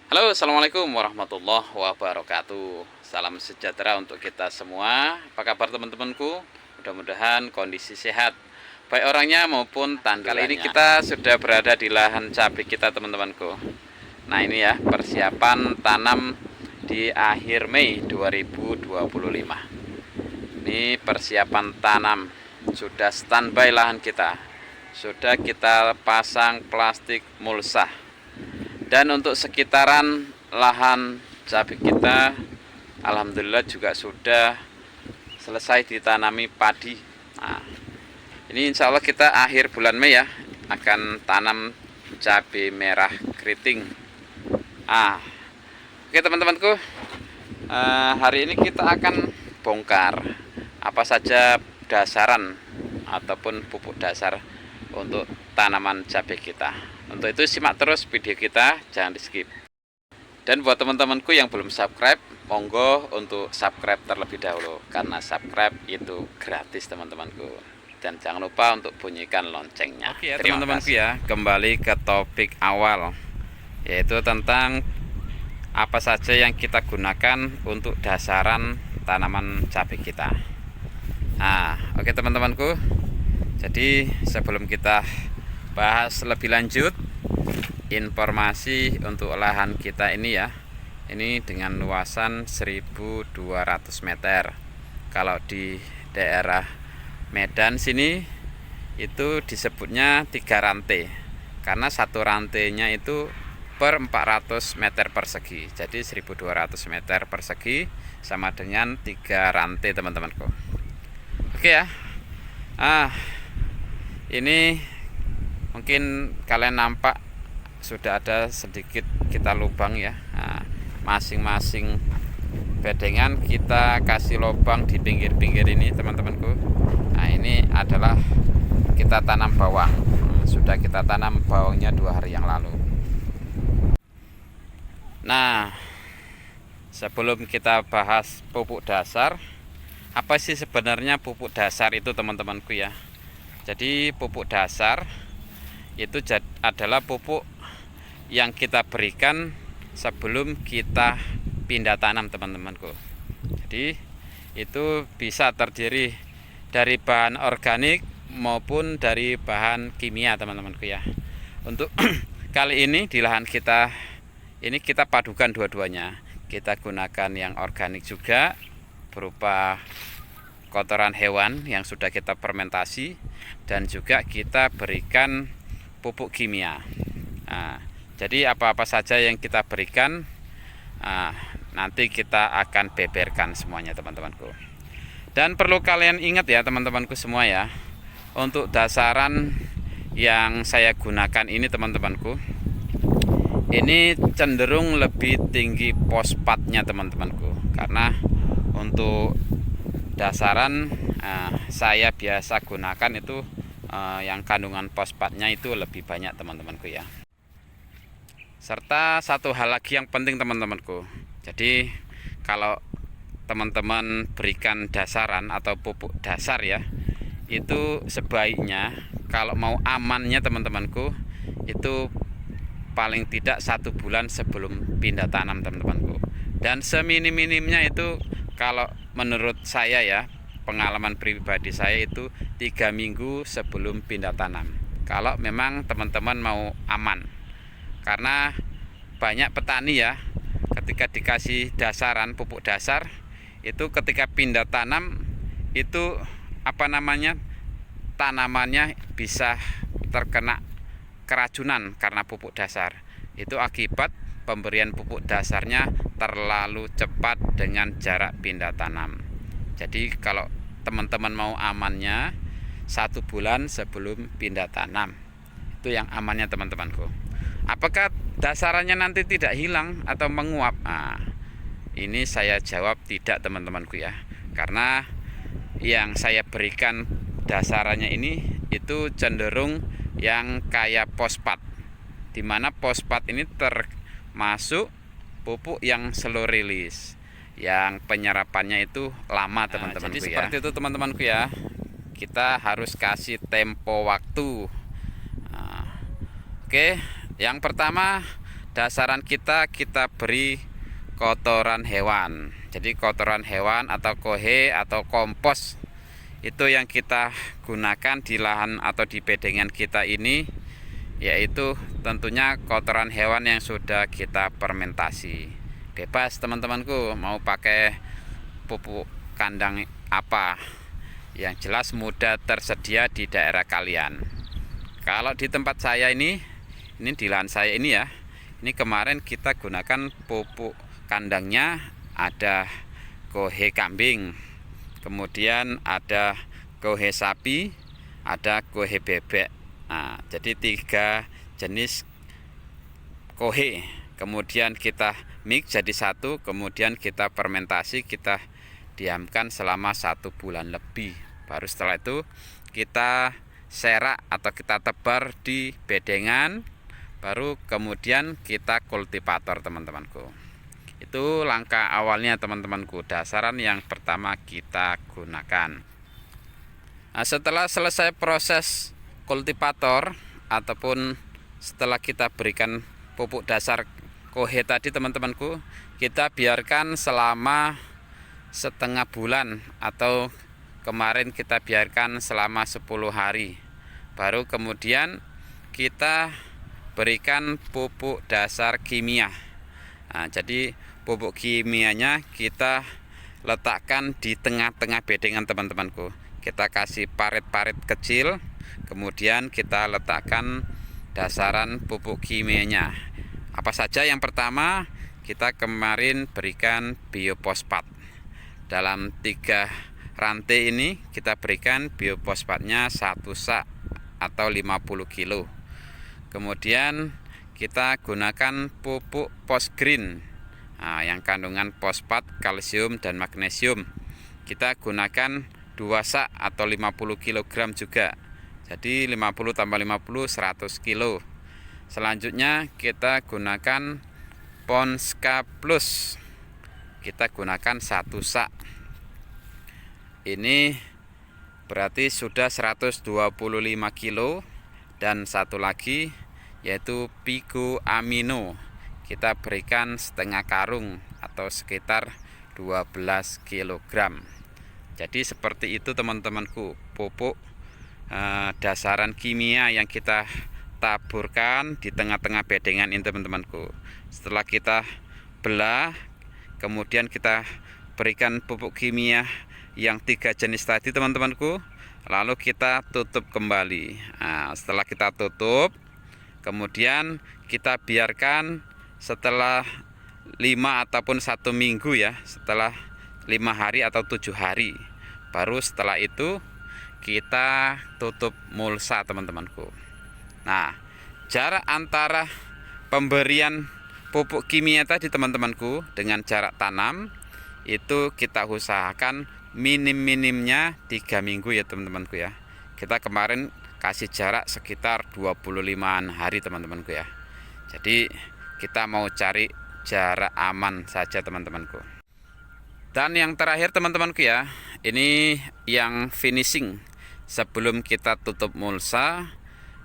Halo, assalamualaikum warahmatullahi wabarakatuh. Salam sejahtera untuk kita semua. Apa kabar teman-temanku? Mudah-mudahan kondisi sehat, baik orangnya maupun tandurannya. Kali ini kita sudah berada di lahan cabai kita, teman-temanku. Nah, ini ya persiapan tanam di akhir Mei 2025. Ini persiapan tanam, sudah standby lahan kita. Sudah kita pasang plastik mulsa. Dan untuk sekitaran lahan cabai kita, alhamdulillah juga sudah selesai ditanami padi. Nah, ini insya Allah kita akhir bulan Mei ya akan tanam cabai merah keriting. Oke teman-temanku, hari ini kita akan bongkar apa saja dasaran ataupun pupuk dasar untuk tanaman cabai kita. Untuk itu simak terus video kita, jangan di skip. Dan buat teman-temanku yang belum subscribe, monggo untuk subscribe terlebih dahulu, karena subscribe itu gratis teman-temanku. Dan jangan lupa untuk bunyikan loncengnya. Oke ya teman-temanku ya, kembali ke topik awal, yaitu tentang apa saja yang kita gunakan untuk dasaran tanaman cabai kita. Oke teman-temanku, jadi sebelum kita bahas lebih lanjut informasi untuk lahan kita ini ya, ini dengan luasan 1200 meter. Kalau di daerah Medan sini itu disebutnya 3 rantai, karena satu rantainya itu per 400 meter persegi, jadi 1200 meter persegi sama dengan 3 rantai teman-temanku. Oke ya, ini mungkin kalian nampak sudah ada sedikit kita lubang ya. Masing-masing bedengan kita kasih lubang di pinggir-pinggir ini teman-temanku. Ini adalah kita tanam bawang. Sudah kita tanam bawangnya 2 hari yang lalu. Nah, sebelum kita bahas pupuk dasar, apa sih sebenarnya pupuk dasar itu teman-temanku ya? Jadi pupuk dasar itu adalah pupuk yang kita berikan sebelum kita pindah tanam teman-temanku. Jadi itu bisa terdiri dari bahan organik maupun dari bahan kimia teman-temanku ya. Untuk kali ini di lahan kita ini kita padukan dua-duanya. Kita gunakan yang organik juga berupa kotoran hewan yang sudah kita fermentasi, dan juga kita berikan pupuk kimia. Jadi apa-apa saja yang kita berikan, nanti kita akan beberkan semuanya teman-temanku. Dan perlu kalian ingat ya teman-temanku semua ya, untuk dasaran yang saya gunakan ini teman-temanku, ini cenderung lebih tinggi fosfatnya teman-temanku, karena untuk dasaran saya biasa gunakan itu yang kandungan fosfatnya itu lebih banyak teman-temanku ya. Serta satu hal lagi yang penting teman-temanku, jadi kalau teman-teman berikan dasaran atau pupuk dasar ya, itu sebaiknya kalau mau amannya teman-temanku, itu paling tidak 1 bulan sebelum pindah tanam teman-temanku. Dan seminim-minimnya itu, kalau menurut saya ya, pengalaman pribadi saya itu 3 minggu sebelum pindah tanam, kalau memang teman-teman mau aman. Karena banyak petani ya, ketika dikasih dasaran pupuk dasar itu, ketika pindah tanam itu tanamannya bisa terkena keracunan karena pupuk dasar. Itu akibat pemberian pupuk dasarnya terlalu cepat dengan jarak pindah tanam. Jadi kalau teman-teman mau amannya 1 bulan sebelum pindah tanam, itu yang amannya teman-temanku. Apakah dasarannya nanti tidak hilang atau menguap? Ini saya jawab tidak teman-temanku ya, karena yang saya berikan dasarannya ini itu cenderung yang kayak fosfat, dimana fosfat ini termasuk pupuk yang slow release, yang penyerapannya itu lama teman-temanku ya. Jadi seperti itu teman-temanku ya, kita harus kasih tempo waktu. Oke, yang pertama dasaran kita beri kotoran hewan. Jadi kotoran hewan atau kohe atau kompos itu yang kita gunakan di lahan atau di bedengan kita ini, yaitu tentunya kotoran hewan yang sudah kita fermentasi. Bebas teman-temanku mau pakai pupuk kandang apa, yang jelas mudah tersedia di daerah kalian. Kalau di tempat saya ini di lahan saya ini ya, ini kemarin kita gunakan pupuk kandangnya ada kohe kambing, kemudian ada kohe sapi, ada kohe bebek. Nah, jadi 3 jenis kohe, kemudian kita mix jadi satu, kemudian kita fermentasi, kita diamkan selama 1 bulan lebih. Baru setelah itu kita serak atau kita tebar di bedengan, baru kemudian kita kultivator teman-temanku. Itu langkah awalnya teman-temanku, dasaran yang pertama kita gunakan. Nah, setelah selesai proses kultivator ataupun setelah kita berikan pupuk dasar kohe tadi teman-temanku, kita biarkan selama setengah bulan atau kemarin kita biarkan selama 10 hari. Baru kemudian kita berikan pupuk dasar kimia. Nah, jadi pupuk kimianya kita letakkan di tengah-tengah bedengan teman-temanku. Kita kasih parit-parit kecil, kemudian kita letakkan dasaran pupuk kimianya. Apa saja? Yang pertama, kita kemarin berikan biofosfat. Dalam 3 rantai ini kita berikan biofosfatnya 1 sak atau 50 kilo. Kemudian kita gunakan pupuk Postgreen, nah, yang kandungan fosfat, kalsium dan magnesium. Kita gunakan 2 sak atau 50 kg juga. Jadi 50 tambah 50 100 kilo. Selanjutnya kita gunakan Ponska Plus. Kita gunakan 1 sak. Ini berarti sudah 125 kilo. Dan satu lagi yaitu Pigo Amino. Kita berikan setengah karung atau sekitar 12 kg. Jadi seperti itu teman-temanku, pupuk dasaran kimia yang kita taburkan di tengah-tengah bedengan ini teman-temanku. Setelah kita belah, kemudian kita berikan pupuk kimia yang 3 jenis tadi teman-temanku, lalu kita tutup kembali. Nah, setelah kita tutup, kemudian kita biarkan setelah 5 ataupun 1 minggu ya, setelah 5 hari atau 7 hari, baru setelah itu kita tutup mulsa teman-temanku. Nah, jarak antara pemberian pupuk kimia tadi teman-temanku dengan jarak tanam itu kita usahakan minim-minimnya 3 minggu ya teman-temanku ya. Kita kemarin kasih jarak sekitar 25-an hari teman-temanku ya. Jadi kita mau cari jarak aman saja teman-temanku. Dan yang terakhir teman-temanku ya, ini yang finishing sebelum kita tutup mulsa.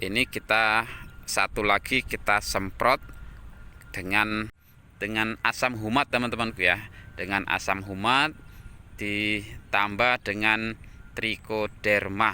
Ini kita satu lagi kita semprot dengan asam humat teman-temanku ya. Dengan asam humat ditambah dengan trichoderma.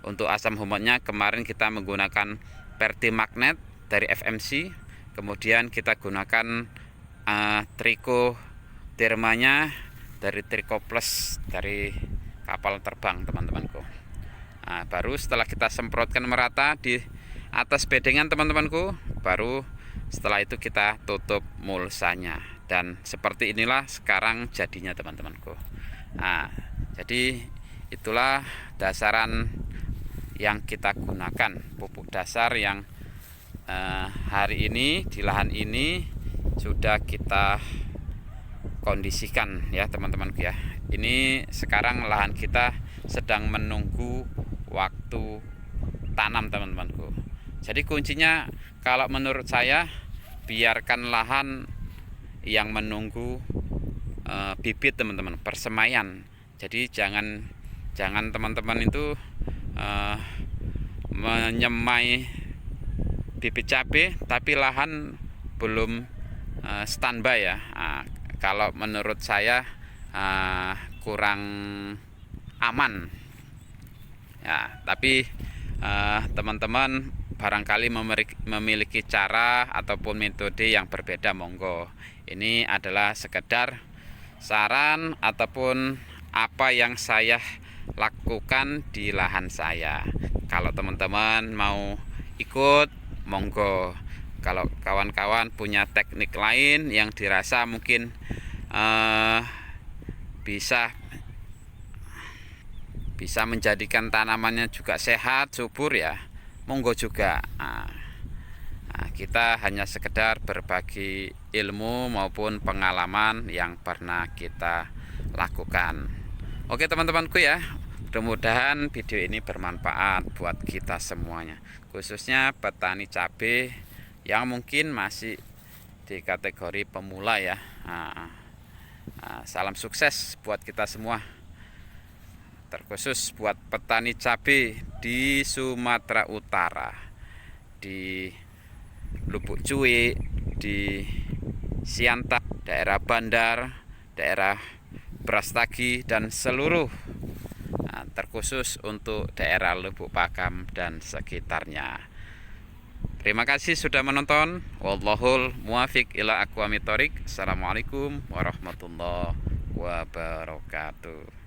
Untuk asam humatnya kemarin kita menggunakan Pertimagnet dari FMC, kemudian kita gunakan trichodermanya dari Trichoplus dari kapal terbang teman-temanku. Nah, baru setelah kita semprotkan merata di atas bedengan teman-temanku, baru setelah itu kita tutup mulsanya. Dan seperti inilah sekarang jadinya teman-temanku. Nah, jadi itulah dasaran yang kita gunakan, pupuk dasar yang hari ini di lahan ini sudah kita kondisikan ya teman-temanku ya. Ini sekarang lahan kita sedang menunggu waktu tanam teman-temanku. Jadi kuncinya kalau menurut saya, biarkan lahan yang menunggu bibit teman-teman, persemaian. Jadi jangan teman-teman itu menyemai bibit cabai tapi lahan belum standby ya. Kalau menurut saya kurang aman ya, tapi teman-teman barangkali memiliki cara ataupun metode yang berbeda, monggo. Ini adalah sekedar saran ataupun apa yang saya lakukan di lahan saya. Kalau teman-teman mau ikut, monggo. Kalau kawan-kawan punya teknik lain yang dirasa mungkin bisa menjadikan tanamannya juga sehat, subur ya, monggo juga. Kita hanya sekedar berbagi ilmu maupun pengalaman yang pernah kita lakukan. Oke teman-temanku ya, mudah-mudahan video ini bermanfaat buat kita semuanya, khususnya petani cabai yang mungkin masih di kategori pemula ya. Salam sukses buat kita semua, terkhusus buat petani cabai di Sumatera Utara, di Lubuk Cuik, di Siantar, daerah Bandar, daerah Brastagi, dan seluruh, terkhusus untuk daerah Lubuk Pakam dan sekitarnya. Terima kasih sudah menonton. Wallahul muwafiq ila aqwamit thoriq. Assalamualaikum warahmatullahi wabarakatuh.